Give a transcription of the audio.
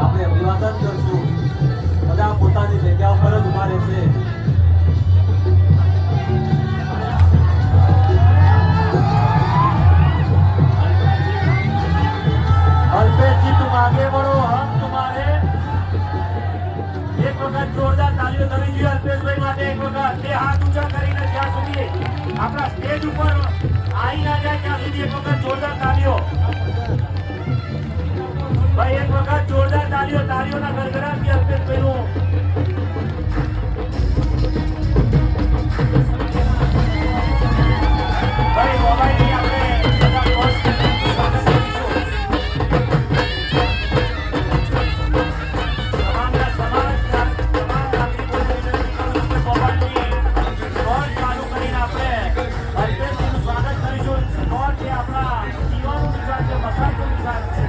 આપણે અભિવાદન કરશું. બધા પોતાની જગ્યા ઉપર જ ઉભા રહેશે. અલ્પેશજી તુમ આગે बढ़ो, हम तुम्हारे. એક વખત જોરદાર તાળીઓ થવી જોઈએ અલ્પેશભાઈ માટે. એક વખત બે હાથ ઊંચા કરીને જ્યાં સુધી આપણા સ્ટેજ ઉપર આવી ના જાય ત્યાં સુધી એક વખત જોરદાર તાળીઓ. ભાઈ એક વખત જોરદાર તાળીઓ, તાળીઓના ગડગડાટથી અલ્પેશભાઈનું ભાઈ મોબાઈલની આપણે બધા ફર્સ્ટ સ્વાગત કરીશું. તમામના તમામ નાગરિકોને વિનંતી કરું છું કે મોબાઈલની નોટ ચાલુ કરીને આપણે અલ્પેશજીનું સ્વાગત કરીશું. નોટ એ આપણા જીવનનું નિશાન છે, મસાજનું નિશાન છે.